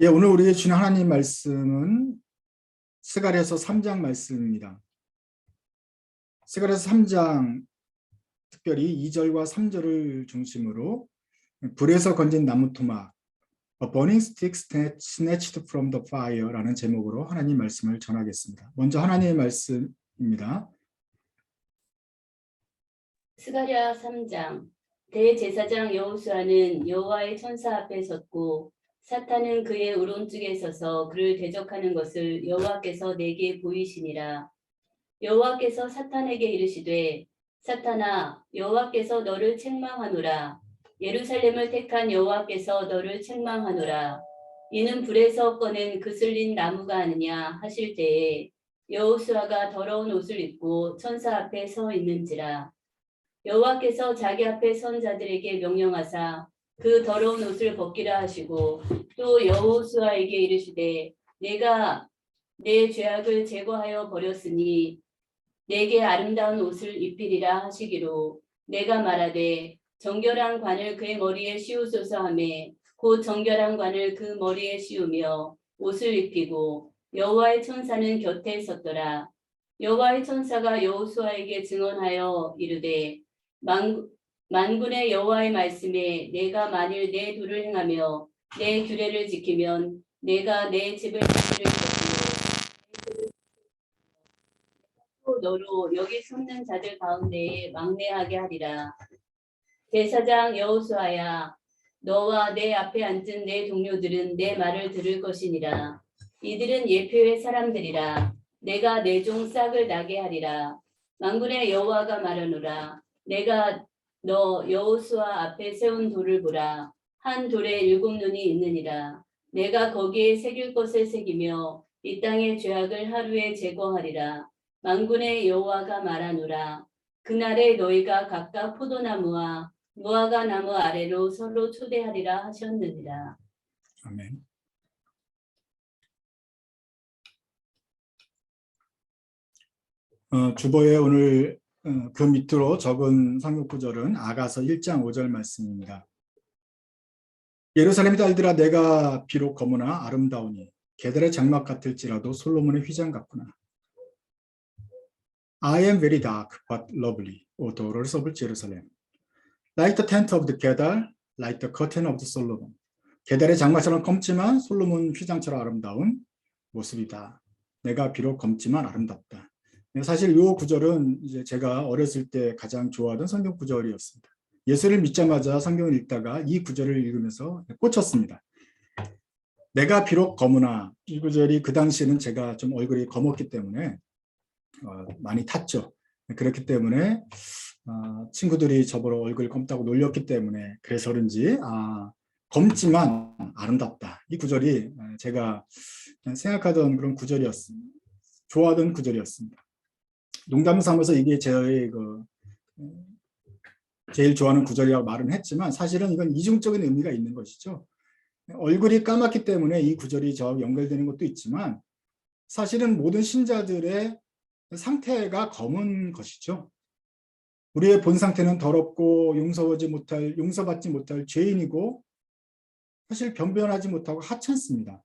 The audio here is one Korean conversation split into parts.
예, 오늘 우리의 주신 하나님 말씀은 스가랴서 3장 말씀입니다. 스가랴서 3장 특별히 2절과 3절을 중심으로 불에서 건진 나무 토막, A burning stick snatched from the fire라는 제목으로 하나님 말씀을 전하겠습니다. 먼저 하나님의 말씀입니다. 스가랴 3장. 대제사장 여호수아는 여호와의 천사 앞에 섰고 사탄은 그의 오른쪽에 서서 그를 대적하는 것을 여호와께서 내게 보이시니라. 여호와께서 사탄에게 이르시되 사탄아, 여호와께서 너를 책망하노라. 예루살렘을 택한 여호와께서 너를 책망하노라. 이는 불에서 꺼낸 그슬린 나무가 아니냐 하실 때에 여호수아가 더러운 옷을 입고 천사 앞에 서 있는지라. 여호와께서 자기 앞에 선 자들에게 명령하사 그 더러운 옷을 벗기라 하시고 또 여호수아에게 이르시되 내가 내 죄악을 제거하여 버렸으니 내게 아름다운 옷을 입히리라 하시기로 내가 말하되 정결한 관을 그의 머리에 씌우소서 하매 곧 정결한 관을 그 머리에 씌우며 옷을 입히고 여호와의 천사는 곁에 섰더라. 여호와의 천사가 여호수아에게 증언하여 이르되 만군의 여호와의 말씀에 내가 만일 내 도를 행하며 내 규례를 지키면 내가 내 집을 지키를 것이요 또 너로 여기 숨는 자들 가운데에 막내하게 하리라. 제사장 여호수아야, 너와 내 앞에 앉은 내 동료들은 내 말을 들을 것이니라. 이들은 예표의 사람들이라. 내가 내 종 싹을 나게 하리라. 만군의 여호와가 말하노라. 내가 너 여호수아 앞에 세운 돌을 보라. 한 돌에 7눈이 있느니라. 내가 거기에 새길 것을 새기며 이 땅의 죄악을 하루에 제거하리라. 만군의 여호와가 말하노라. 그날에 너희가 각각 포도나무와 무화과 나무 아래로 서로 초대하리라 하셨느니라. 아멘. 주보에 오늘 그 밑으로 적은 성경 구절은 아가서 1장 5절 말씀입니다. 예루살렘 딸들아, 내가 비록 거무나 아름다우니 게달의 장막 같을지라도 솔로몬의 휘장 같구나. I am very dark but lovely, O daughters of Jerusalem. Like the tent of the Kedar, like the curtain of the Solomon. 게달의 장막처럼 검지만 솔로몬 휘장처럼 아름다운 모습이다. 내가 비록 검지만 아름답다. 사실 이 구절은 이제 제가 어렸을 때 가장 좋아하던 성경 구절이었습니다. 예수를 믿자마자 성경을 읽다가 이 구절을 읽으면서 꽂혔습니다. 내가 비록 검으나, 이 구절이 그 당시에는 제가 좀 얼굴이 검었기 때문에 많이 탔죠. 그렇기 때문에 친구들이 저보러 얼굴 검다고 놀렸기 때문에 그래서 그런지 검지만 아름답다. 이 구절이 제가 생각하던 그런 구절이었습니다. 좋아하던 구절이었습니다. 농담 삼아서 이게 제일 좋아하는 구절이라고 말은 했지만 사실은 이건 이중적인 의미가 있는 것이죠. 얼굴이 까맣기 때문에 이 구절이 연결되는 것도 있지만 사실은 모든 신자들의 상태가 검은 것이죠. 우리의 본 상태는 더럽고 용서받지 못할 죄인이고 사실 변변하지 못하고 하찮습니다.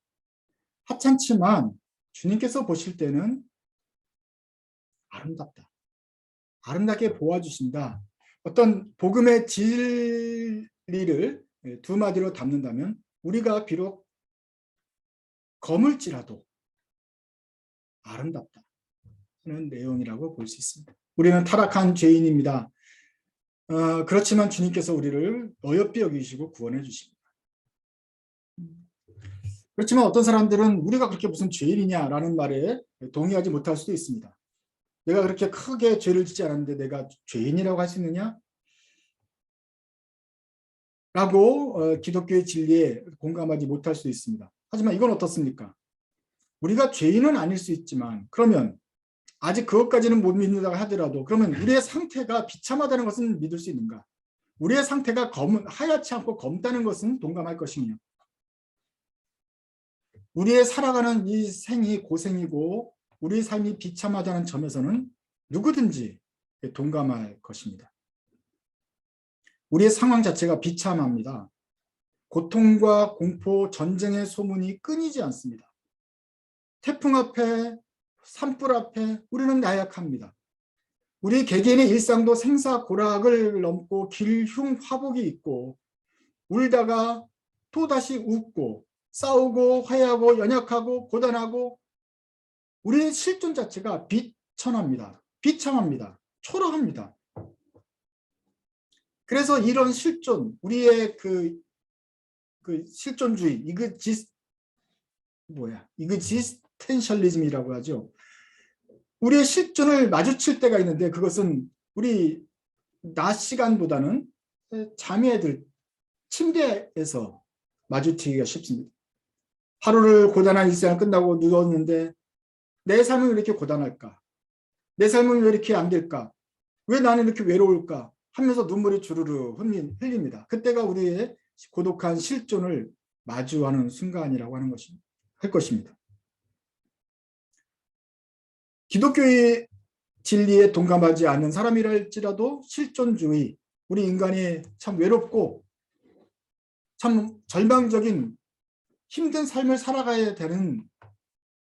하찮지만 주님께서 보실 때는 아름답다. 아름답게 보아주신다. 어떤 복음의 진리를 두 마디로 담는다면 우리가 비록 검을지라도 아름답다 하는 내용이라고 볼 수 있습니다. 우리는 타락한 죄인입니다. 그렇지만 주님께서 우리를 어여삐 여기시고 구원해 주십니다. 그렇지만 어떤 사람들은 우리가 그렇게 무슨 죄인이냐라는 말에 동의하지 못할 수도 있습니다. 내가 그렇게 크게 죄를 짓지 않았는데 내가 죄인이라고 할 수 있느냐? 라고 기독교의 진리에 공감하지 못할 수 있습니다. 하지만 이건 어떻습니까? 우리가 죄인은 아닐 수 있지만 그러면 아직 그것까지는 못 믿는다고 하더라도 그러면 우리의 상태가 비참하다는 것은 믿을 수 있는가? 우리의 상태가 하얗지 않고 검다는 것은 동감할 것이며 우리의 살아가는 이 생이 고생이고 우리의 삶이 비참하다는 점에서는 누구든지 동감할 것입니다. 우리의 상황 자체가 비참합니다. 고통과 공포, 전쟁의 소문이 끊이지 않습니다. 태풍 앞에, 산불 앞에 우리는 나약합니다. 우리 개개인의 일상도 생사고락을 넘고 길흉화복이 있고 울다가 또다시 웃고 싸우고 화해하고 연약하고 고단하고 우리의 실존 자체가 비천합니다. 비참합니다. 초라합니다. 그래서 이런 실존, 우리의 그 실존주의, 이그지스텐셜리즘이라고 하죠. 우리의 실존을 마주칠 때가 있는데 그것은 우리 낮 시간보다는 잠에 들 침대에서 마주치기가 쉽습니다. 하루를 고단한 일상을 끝나고 누웠는데 내 삶은 왜 이렇게 고단할까? 내 삶은 왜 이렇게 안 될까? 왜 나는 이렇게 외로울까? 하면서 눈물이 주르르 흘립니다. 그때가 우리의 고독한 실존을 마주하는 순간이라고 할 것입니다. 기독교의 진리에 동감하지 않는 사람이랄지라도 실존주의, 우리 인간이 참 외롭고 참 절망적인 힘든 삶을 살아가야 되는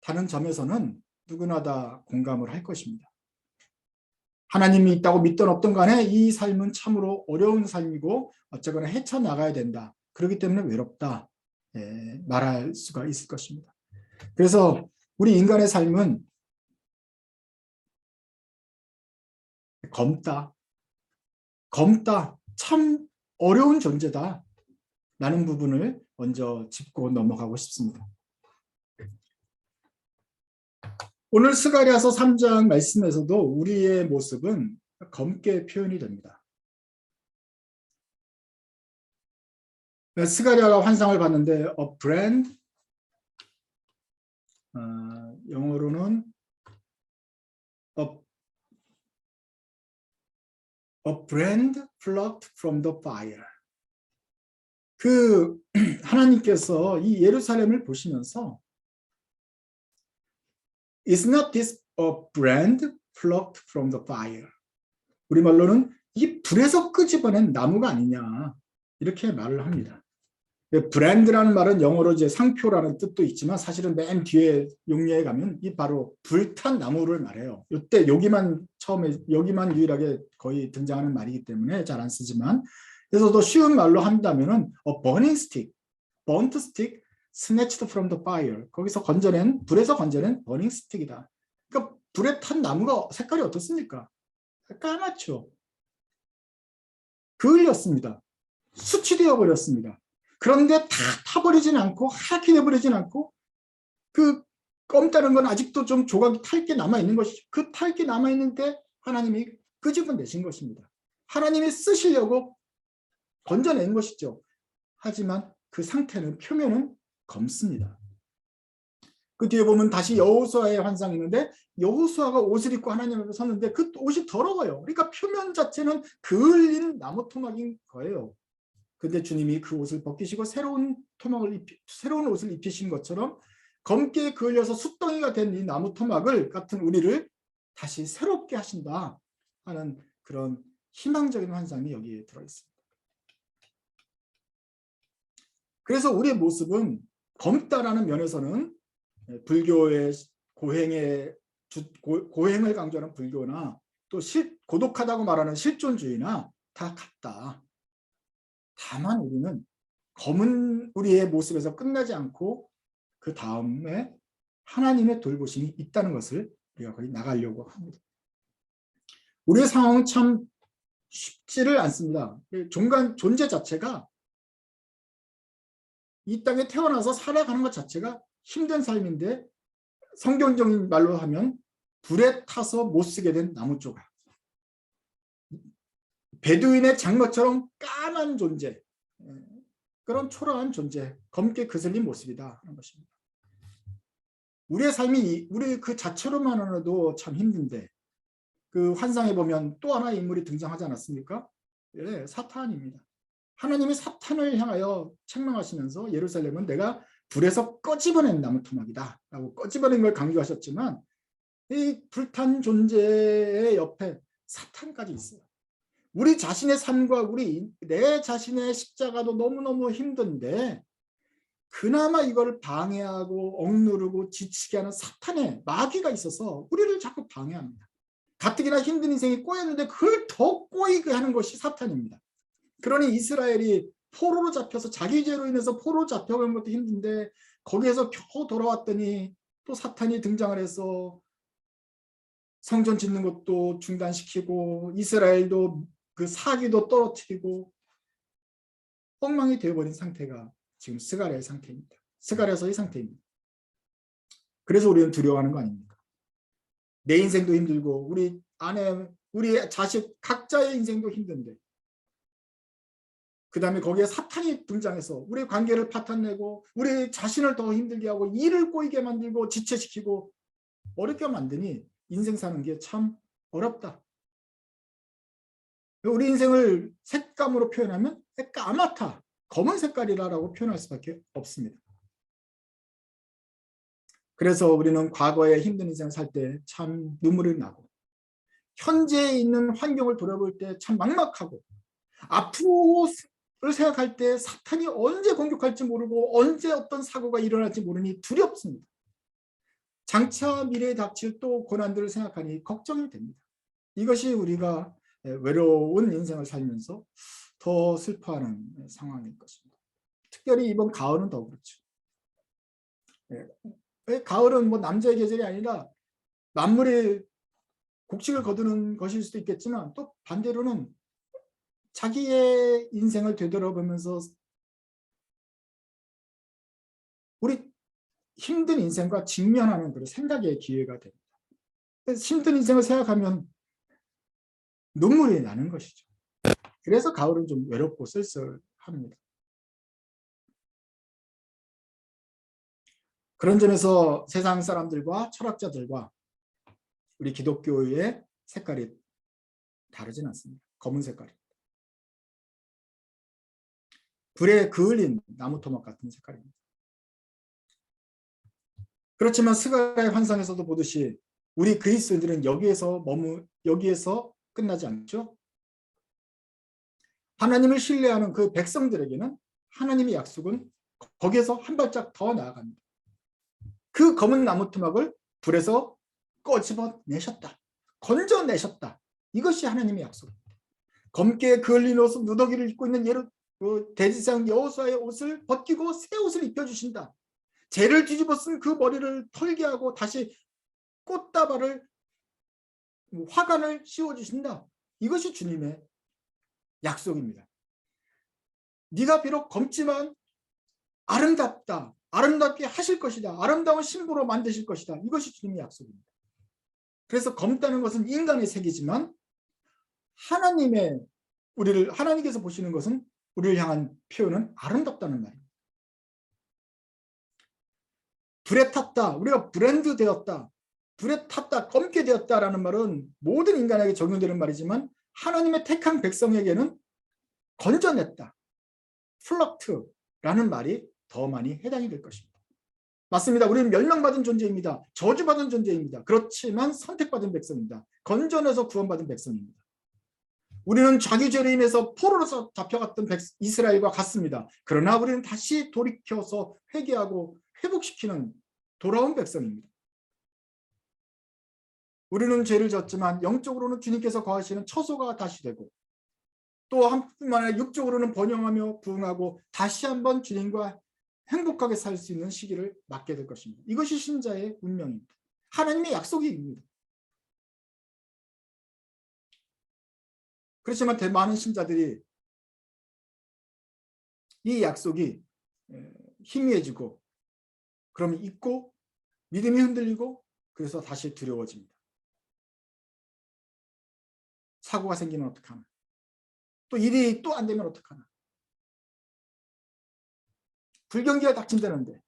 다른 점에서는 누구나 다 공감을 할 것입니다. 하나님이 있다고 믿든 없든 간에 이 삶은 참으로 어려운 삶이고 어쨌거나 헤쳐나가야 된다. 그렇기 때문에 외롭다 말할 수가 있을 것입니다. 그래서 우리 인간의 삶은 검다, 참 어려운 존재다 라는 부분을 먼저 짚고 넘어가고 싶습니다. 오늘 스가랴서 3장 말씀에서도 우리의 모습은 검게 표현이 됩니다. 스가랴가 환상을 봤는데 a brand, 영어로는 a brand plucked from the fire. 그 하나님께서 이 예루살렘을 보시면서 Is not this a brand plucked from the fire? 우리말로는 이 불에서 끄집어낸 나무가 아니냐 이렇게 말을 합니다. 브랜드라는 말은 영어로 이제 상표라는 뜻도 있지만 사실은 맨 뒤에 용례에 가면 이 바로 불탄 나무를 말해요. 이때 여기만 유일하게 거의 등장하는 말이기 때문에 잘 안 쓰지만 그래서 더 쉬운 말로 한다면은 a burning stick, burnt stick snatched from the fire. 거기서 불에서 건져낸 burning stick이다. 그러니까 불에 탄 나무가 색깔이 어떻습니까? 까맣죠. 그을렸습니다. 수치되어 버렸습니다. 그런데 다 타버리진 않고 하얗게 돼버리진 않고 그 검다는 건 아직도 좀 조각이 탈게 남아있는 것이죠. 그 탈게 남아있는데 하나님이 끄집어내신 것입니다. 하나님이 쓰시려고 건져낸 것이죠. 하지만 그 상태는 표면은 검습니다. 그 뒤에 보면 다시 여호수아의 환상이 있는데 여호수아가 옷을 입고 하나님 앞에 섰는데 그 옷이 더러워요. 그러니까 표면 자체는 그을린 나무 토막인 거예요. 근데 주님이 그 옷을 벗기시고 새로운 옷을 입히신 것처럼 검게 그을려서 숫덩이가 된 이 나무 토막을 같은 우리를 다시 새롭게 하신다 하는 그런 희망적인 환상이 여기에 들어있습니다. 그래서 우리의 모습은 검다라는 면에서는 불교의 고행을 강조하는 불교나 또 고독하다고 말하는 실존주의나 다 같다. 다만 우리는 검은 우리의 모습에서 끝나지 않고 그 다음에 하나님의 돌보심이 있다는 것을 우리가 거의 나가려고 합니다. 우리의 상황은 참 쉽지를 않습니다. 존재 자체가 이 땅에 태어나서 살아가는 것 자체가 힘든 삶인데 성경적인 말로 하면 불에 타서 못 쓰게 된 나무 조각. 베두인의 장막처럼 까만 존재, 그런 초라한 존재, 검게 그슬린 모습이다 하는 것입니다. 우리의 삶이 우리 그 자체로만으로도 참 힘든데 그 환상에 보면 또 하나의 인물이 등장하지 않았습니까? 네, 사탄입니다. 하나님이 사탄을 향하여 책망하시면서 예루살렘은 내가 불에서 꺼집어낸 나무 토막이다 라고 꺼집어낸 걸 강조하셨지만 이 불탄 존재의 옆에 사탄까지 있어요. 우리 자신의 삶과 내 자신의 십자가도 너무너무 힘든데 그나마 이걸 방해하고 억누르고 지치게 하는 사탄의 마귀가 있어서 우리를 자꾸 방해합니다. 가뜩이나 힘든 인생이 꼬였는데 그걸 더 꼬이게 하는 것이 사탄입니다. 그러니 이스라엘이 포로로 잡혀서 자기 죄로 인해서 포로로 잡혀간 것도 힘든데 거기에서 겨우 돌아왔더니 또 사탄이 등장을 해서 성전 짓는 것도 중단시키고 이스라엘도 그 사기도 떨어뜨리고 엉망이 되어버린 상태가 지금 스가랴의 상태입니다. 스가랴서의 상태입니다. 그래서 우리는 두려워하는 거 아닙니까? 내 인생도 힘들고 우리 아내, 우리 자식 각자의 인생도 힘든데 그 다음에 거기에 사탄이 등장해서 우리 관계를 파탄내고 우리 자신을 더 힘들게 하고 일을 꼬이게 만들고 지체시키고 어렵게 만드니 인생 사는 게 참 어렵다. 우리 인생을 색감으로 표현하면 까맣다, 검은 색깔이라고 표현할 수밖에 없습니다. 그래서 우리는 과거에 힘든 인생을 살 때 참 눈물이 나고 현재에 있는 환경을 돌아볼 때 참 막막하고 앞으로를 생각할 때 사탄이 언제 공격할지 모르고 언제 어떤 사고가 일어날지 모르니 두렵습니다. 장차 미래에 닥칠 또 고난들을 생각하니 걱정이 됩니다. 이것이 우리가 외로운 인생을 살면서 더 슬퍼하는 상황일 것입니다. 특별히 이번 가을은 더 그렇죠. 가을은 뭐 남자의 계절이 아니라 만물의 곡식을 거두는 것일 수도 있겠지만 또 반대로는 자기의 인생을 되돌아보면서 우리 힘든 인생과 직면하는 그런 생각의 기회가 됩니다. 힘든 인생을 생각하면 눈물이 나는 것이죠. 그래서 가을은 좀 외롭고 쓸쓸합니다. 그런 점에서 세상 사람들과 철학자들과 우리 기독교의 색깔이 다르진 않습니다. 검은 색깔입니다. 불에 그을린 나무 토막 같은 색깔입니다. 그렇지만 스가랴의 환상에서도 보듯이 우리 그리스도인들은 여기에서 끝나지 않죠. 하나님을 신뢰하는 그 백성들에게는 하나님의 약속은 거기에서 한 발짝 더 나아갑니다. 그 검은 나무 토막을 불에서 꺼집어내셨다. 건져내셨다. 이것이 하나님의 약속입니다. 검게 그을린 옷, 누더기를 입고 있는 대지상 여호수아의 옷을 벗기고 새 옷을 입혀주신다. 재를 뒤집어 쓴 그 머리를 털게 하고 다시 꽃다발을 화관을 씌워주신다. 이것이 주님의 약속입니다. 네가 비록 검지만 아름답다. 아름답게 하실 것이다. 아름다운 신부로 만드실 것이다. 이것이 주님의 약속입니다. 그래서 검다는 것은 인간의 색이지만 하나님께서 보시는 것은 우리를 향한 표현은 아름답다는 말입니다. 불에 탔다. 우리가 브랜드 되었다. 불에 탔다. 검게 되었다라는 말은 모든 인간에게 적용되는 말이지만 하나님의 택한 백성에게는 건져냈다. 플럭트라는 말이 더 많이 해당이 될 것입니다. 맞습니다. 우리는 멸망받은 존재입니다. 저주받은 존재입니다. 그렇지만 선택받은 백성입니다. 건져내서 구원받은 백성입니다. 우리는 자기 죄로 인해서 포로로서 잡혀갔던 이스라엘과 같습니다. 그러나 우리는 다시 돌이켜서 회개하고 회복시키는 돌아온 백성입니다. 우리는 죄를 졌지만 영적으로는 주님께서 거하시는 처소가 다시 되고 또 한뿐만 아니라 육적으로는 번영하며 부흥하고 다시 한번 주님과 행복하게 살 수 있는 시기를 맞게 될 것입니다. 이것이 신자의 운명입니다. 하나님의 약속입니다. 그렇지만 많은 신자들이 이 약속이 희미해지고 그러면 잊고 믿음이 흔들리고 그래서 다시 두려워집니다. 사고가 생기면 어떡하나. 또 일이 또 안 되면 어떡하나. 불경기가 닥친다는데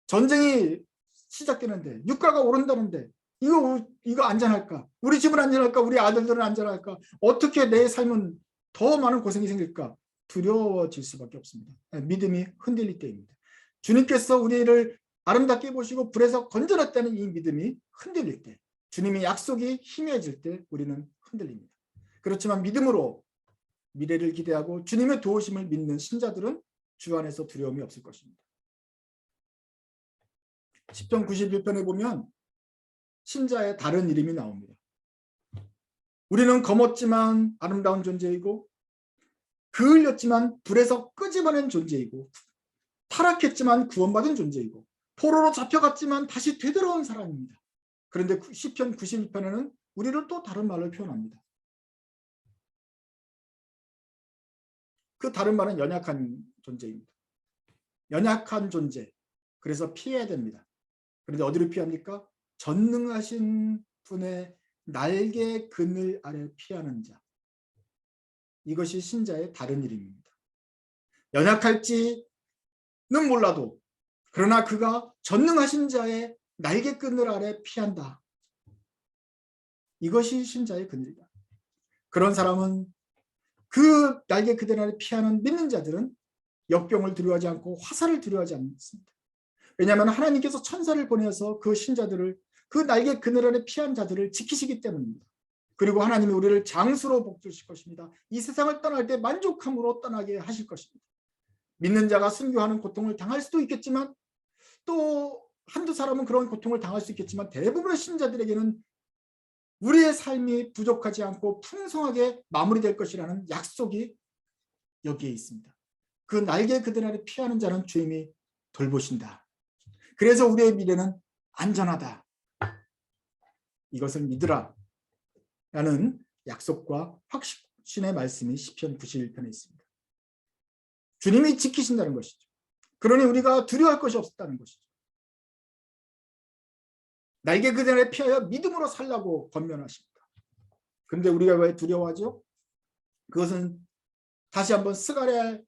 전쟁이 시작되는데 유가가 오른다는데 이거 안전할까? 우리 집은 안전할까? 우리 아들들은 안전할까? 어떻게 내 삶은 더 많은 고생이 생길까? 두려워질 수밖에 없습니다. 믿음이 흔들릴 때입니다. 주님께서 우리를 아름답게 보시고 불에서 건져냈다는 이 믿음이 흔들릴 때, 주님의 약속이 희미해질 때 우리는 흔들립니다. 그렇지만 믿음으로 미래를 기대하고 주님의 도우심을 믿는 신자들은 주 안에서 두려움이 없을 것입니다. 시편 91편에 보면 신자의 다른 이름이 나옵니다. 우리는 검었지만 아름다운 존재이고 그을렸지만 불에서 끄집어낸 존재이고 타락했지만 구원받은 존재이고 포로로 잡혀갔지만 다시 되돌아온 사람입니다. 그런데 시편 91편에는 우리를 또 다른 말로 표현합니다. 그 다른 말은 연약한 존재입니다. 연약한 존재. 그래서 피해야 됩니다. 그런데 어디로 피합니까? 전능하신 분의 날개 그늘 아래 피하는 자. 이것이 신자의 다른 이름입니다. 연약할지는 몰라도 그러나 그가 전능하신 자의 날개 그늘 아래 피한다. 이것이 신자의 그늘이다. 그런 사람은 그 날개 그늘 아래 피하는 믿는 자들은 역병을 두려워하지 않고 화살을 두려워하지 않습니다. 왜냐하면 하나님께서 천사를 보내서 그 신자들을 그 날개 그늘 아래 피한 자들을 지키시기 때문입니다. 그리고 하나님이 우리를 장수로 복주실 것입니다. 이 세상을 떠날 때 만족함으로 떠나게 하실 것입니다. 믿는 자가 순교하는 고통을 당할 수도 있겠지만 또 한두 사람은 그런 고통을 당할 수 있겠지만 대부분의 신자들에게는 우리의 삶이 부족하지 않고 풍성하게 마무리될 것이라는 약속이 여기에 있습니다. 그 날개 그들 아래 피하는 자는 주님이 돌보신다. 그래서 우리의 미래는 안전하다. 이것을 믿으라 라는 약속과 확신의 말씀이 시편 91편에 있습니다. 주님이 지키신다는 것이죠. 그러니 우리가 두려워할 것이 없다는 것이죠. 날개 그들 아래 피하여 믿음으로 살라고 권면하십니다. 그런데 우리가 왜 두려워하죠? 그것은 다시 한번 스가랴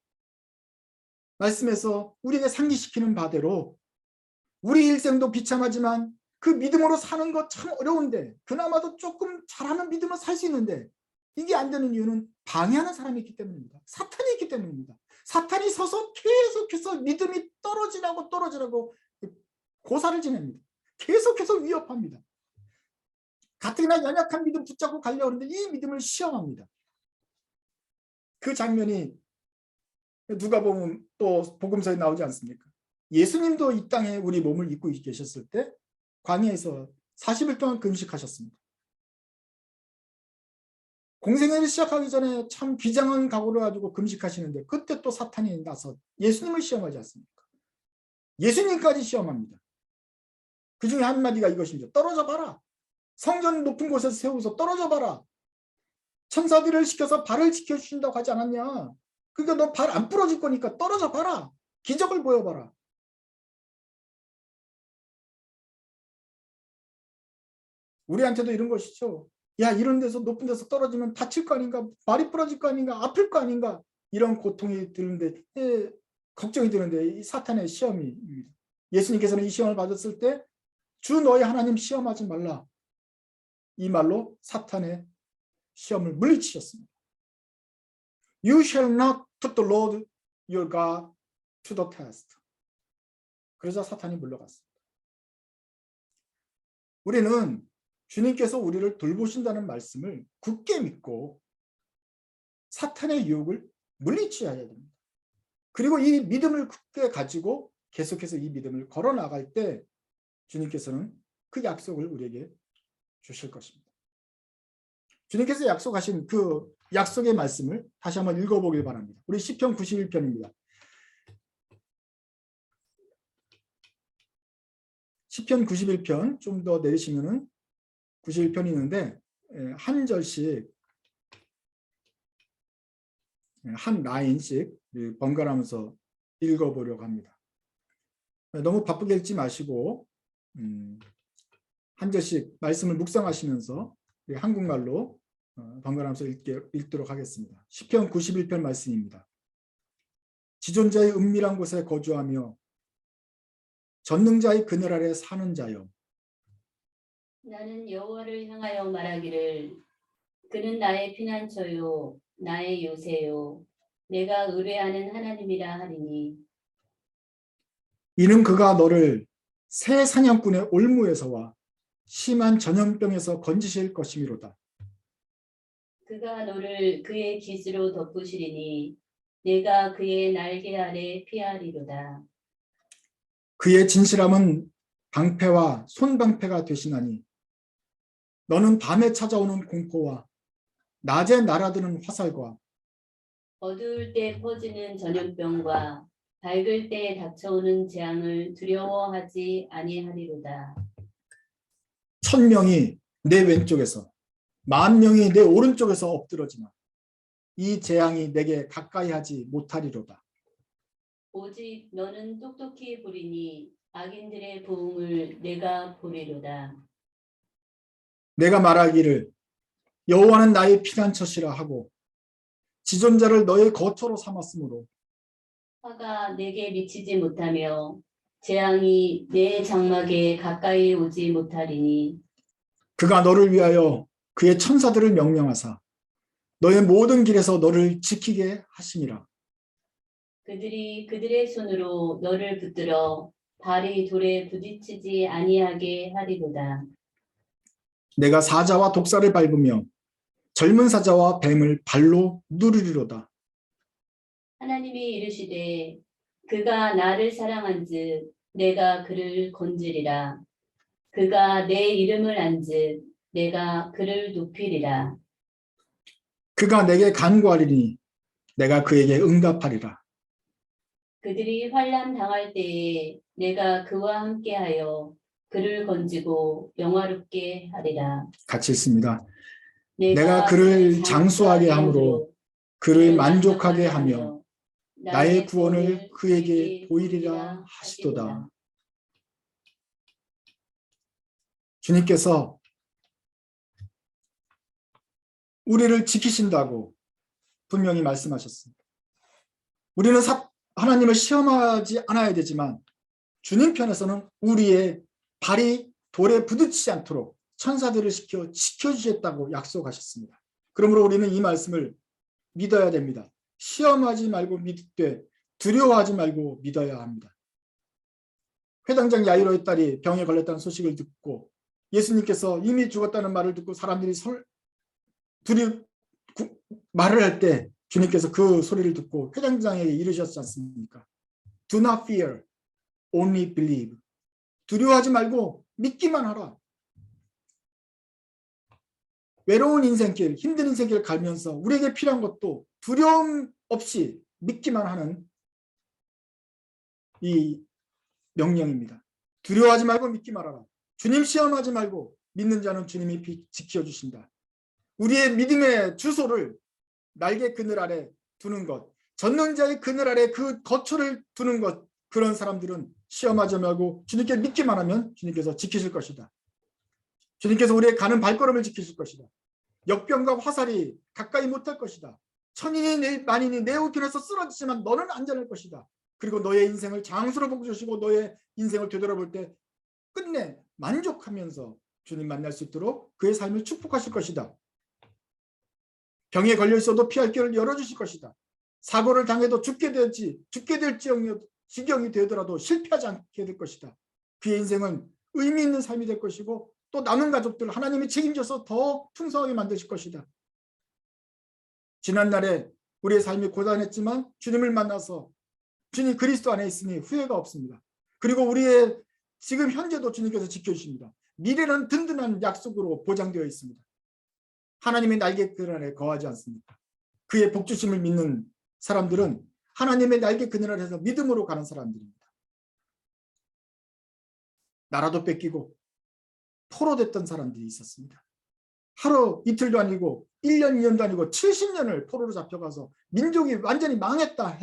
말씀에서 우리에게 상기시키는 바대로 우리 일생도 비참하지만 그 믿음으로 사는 것 참 어려운데 그나마도 조금 잘하면 믿음으로 살 수 있는데 이게 안 되는 이유는 방해하는 사람이 있기 때문입니다. 사탄이 있기 때문입니다. 사탄이 서서 계속해서 믿음이 떨어지라고 고사를 지냅니다. 계속해서 위협합니다. 가뜩이나 연약한 믿음 붙잡고 가려고 하는데 이 믿음을 시험합니다. 그 장면이 누가 보면 또 복음서에 나오지 않습니까? 예수님도 이 땅에 우리 몸을 입고 계셨을 때 광야에서 40일 동안 금식하셨습니다. 공생애를 시작하기 전에 참 비장한 각오를 가지고 금식하시는데 그때 또 사탄이 나서 예수님을 시험하지 않습니까? 예수님까지 시험합니다. 그 중에 한마디가 이것입니다. 떨어져 봐라. 성전 높은 곳에서 세우서 떨어져 봐라. 천사들을 시켜서 발을 지켜주신다고 하지 않았냐. 그러니까 너 발 안 부러질 거니까 떨어져 봐라. 기적을 보여봐라. 우리한테도 이런 것이죠. 야, 이런 데서 높은 데서 떨어지면 다칠 거 아닌가, 발이 부러질 거 아닌가, 아플 거 아닌가, 이런 고통이 드는데 걱정이 드는데 이 사탄의 시험입니다. 예수님께서는 이 시험을 받았을 때 주 너희 하나님 시험하지 말라. 이 말로 사탄의 시험을 물리치셨습니다. You shall not put the Lord your God to the test. 그래서 사탄이 물러갔습니다. 우리는 주님께서 우리를 돌보신다는 말씀을 굳게 믿고 사탄의 유혹을 물리쳐야 됩니다. 그리고 이 믿음을 굳게 가지고 계속해서 이 믿음을 걸어 나갈 때 주님께서는 그 약속을 우리에게 주실 것입니다. 주님께서 약속하신 그 약속의 말씀을 다시 한번 읽어보길 바랍니다. 우리 시편 91편입니다. 시편 91편 좀 더 내리시면은 91편이 있는데 한 절씩 한 라인씩 번갈아가면서 읽어보려고 합니다. 너무 바쁘게 읽지 마시고 한 절씩 말씀을 묵상하시면서 한국말로 번갈아가면서 읽도록 하겠습니다. 시편 91편 말씀입니다. 지존자의 은밀한 곳에 거주하며 전능자의 그늘 아래 사는 자여, 나는 여호와를 향하여 말하기를 그는 나의 피난처요 나의 요새요 내가 의뢰하는 하나님이라 하리니 이는 그가 너를 새 사냥꾼의 올무에서와 심한 전염병에서 건지실 것이미로다. 그가 너를 그의 깃으로 덮으시리니 내가 그의 날개 아래 피하리로다. 그의 진실함은 방패와 손방패가 되시나니 너는 밤에 찾아오는 공포와 낮에 날아드는 화살과 어두울 때 퍼지는 전염병과 밝을 때 닥쳐오는 재앙을 두려워하지 아니하리로다. 1000명이 내 왼쪽에서 10,000명이 내 오른쪽에서 엎드러지나 이 재앙이 내게 가까이 하지 못하리로다. 오직 너는 똑똑히 보리니 악인들의 보응을 내가 보리로다. 내가 말하기를 여호와는 나의 피난처시라 하고 지존자를 너의 거처로 삼았으므로 화가 내게 미치지 못하며 재앙이 내 장막에 가까이 오지 못하리니 그가 너를 위하여 그의 천사들을 명령하사 너의 모든 길에서 너를 지키게 하심이라. 그들이 그들의 손으로 너를 붙들어 발이 돌에 부딪히지 아니하게 하리로다. 내가 사자와 독사를 밟으며 젊은 사자와 뱀을 발로 누르리로다. 하나님이 이르시되 그가 나를 사랑한즉 내가 그를 건지리라. 그가 내 이름을 안즉 내가 그를 높이리라. 그가 내게 간구하리니 내가 그에게 응답하리라. 그들이 환난 당할 때에 내가 그와 함께하여 그를 건지고 영화롭게 하리라. 같이 있습니다. 내가 그를 장수하게 함으로 그를 만족하게 하며 나의 구원을 그에게 보이리라 하시도다. 주님께서 우리를 지키신다고 분명히 말씀하셨습니다. 우리는 하나님을 시험하지 않아야 되지만 주님 편에서는 우리의 발이 돌에 부딪히지 않도록 천사들을 지켜주셨다고 약속하셨습니다. 그러므로 우리는 이 말씀을 믿어야 됩니다. 시험하지 말고 믿되 두려워하지 말고 믿어야 합니다. 회당장 야이로의 딸이 병에 걸렸다는 소식을 듣고 예수님께서 이미 죽었다는 말을 듣고 사람들이 말을 할 때 주님께서 그 소리를 듣고 회당장에게 이르셨지 않습니까? Do not fear, only believe. 두려워하지 말고 믿기만 하라. 외로운 인생길, 힘든 인생길 가면서 우리에게 필요한 것도 두려움 없이 믿기만 하는 이 명령입니다. 두려워하지 말고 믿기만 하라. 주님 시험하지 말고 믿는 자는 주님이 지켜주신다. 우리의 믿음의 주소를 날개 그늘 아래 두는 것, 전능자의 그늘 아래 그 거처를 두는 것, 그런 사람들은 시험하지 말고 주님께 믿기만 하면 주님께서 지키실 것이다. 주님께서 우리의 가는 발걸음을 지키실 것이다. 역병과 화살이 가까이 못할 것이다. 천인이 만인이 내 우편에서 쓰러지지만 너는 안전할 것이다. 그리고 너의 인생을 장수로 복주시고 너의 인생을 되돌아볼 때 끝내 만족하면서 주님 만날 수 있도록 그의 삶을 축복하실 것이다. 병에 걸려 있어도 피할 길을 열어주실 것이다. 사고를 당해도 죽게 될 지경이 되더라도 실패하지 않게 될 것이다. 그의 인생은 의미 있는 삶이 될 것이고 또 남은 가족들 하나님이 책임져서 더 풍성하게 만드실 것이다. 지난날에 우리의 삶이 고단했지만 주님을 만나서 주님 그리스도 안에 있으니 후회가 없습니다. 그리고 우리의 지금 현재도 주님께서 지켜주십니다. 미래는 든든한 약속으로 보장되어 있습니다. 하나님의 날개 그늘 아래 거하지 않습니까? 그의 복주심을 믿는 사람들은 하나님의 날개 그늘 아래서 믿음으로 가는 사람들입니다. 나라도 뺏기고 포로됐던 사람들이 있었습니다. 하루 이틀도 아니고 1년 2년도 아니고 70년을 포로로 잡혀가서 민족이 완전히 망했다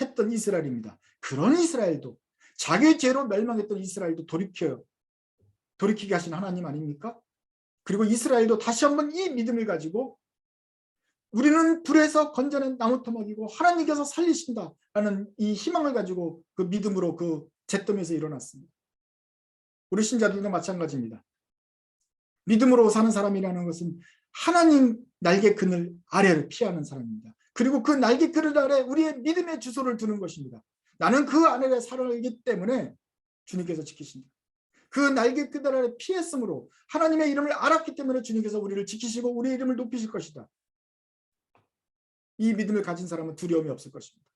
했던 이스라엘입니다. 그런 이스라엘도 자기 죄로 멸망했던 이스라엘도 돌이키게 하신 하나님 아닙니까? 그리고 이스라엘도 다시 한번 이 믿음을 가지고 우리는 불에서 건져낸 나무토막이고 하나님께서 살리신다라는 이 희망을 가지고 그 믿음으로 그 잿더미에서 일어났습니다. 우리 신자들도 마찬가지입니다. 믿음으로 사는 사람이라는 것은 하나님 날개 그늘 아래를 피하는 사람입니다. 그리고 그 날개 그늘 아래 우리의 믿음의 주소를 두는 것입니다. 나는 그 안에 살아가기 때문에 주님께서 지키신다. 그 날개 그들 아래 피했으므로 하나님의 이름을 알았기 때문에 주님께서 우리를 지키시고 우리의 이름을 높이실 것이다. 이 믿음을 가진 사람은 두려움이 없을 것입니다.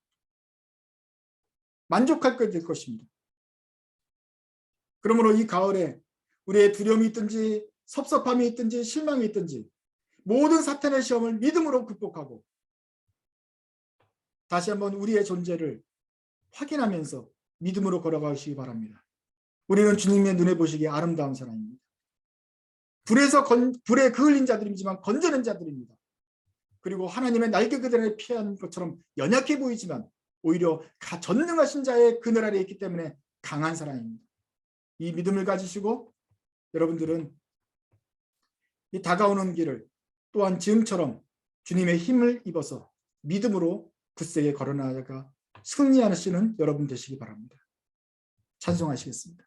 만족할 될 것입니다. 그러므로 이 가을에 우리의 두려움이 있든지 섭섭함이 있든지 실망이 있든지 모든 사탄의 시험을 믿음으로 극복하고 다시 한번 우리의 존재를 확인하면서 믿음으로 걸어가시기 바랍니다. 우리는 주님의 눈에 보시기에 아름다운 사람입니다. 불에 그을린 자들이지만 건져낸 자들입니다. 그리고 하나님의 날개 그들에 피한 것처럼 연약해 보이지만 오히려 전능하신 자의 그늘 아래 있기 때문에 강한 사람입니다. 이 믿음을 가지시고 여러분들은 이 다가오는 길을 또한 지금처럼 주님의 힘을 입어서 믿음으로 굳세게 걸어나가 승리하시는 여러분 되시기 바랍니다. 찬송하시겠습니다.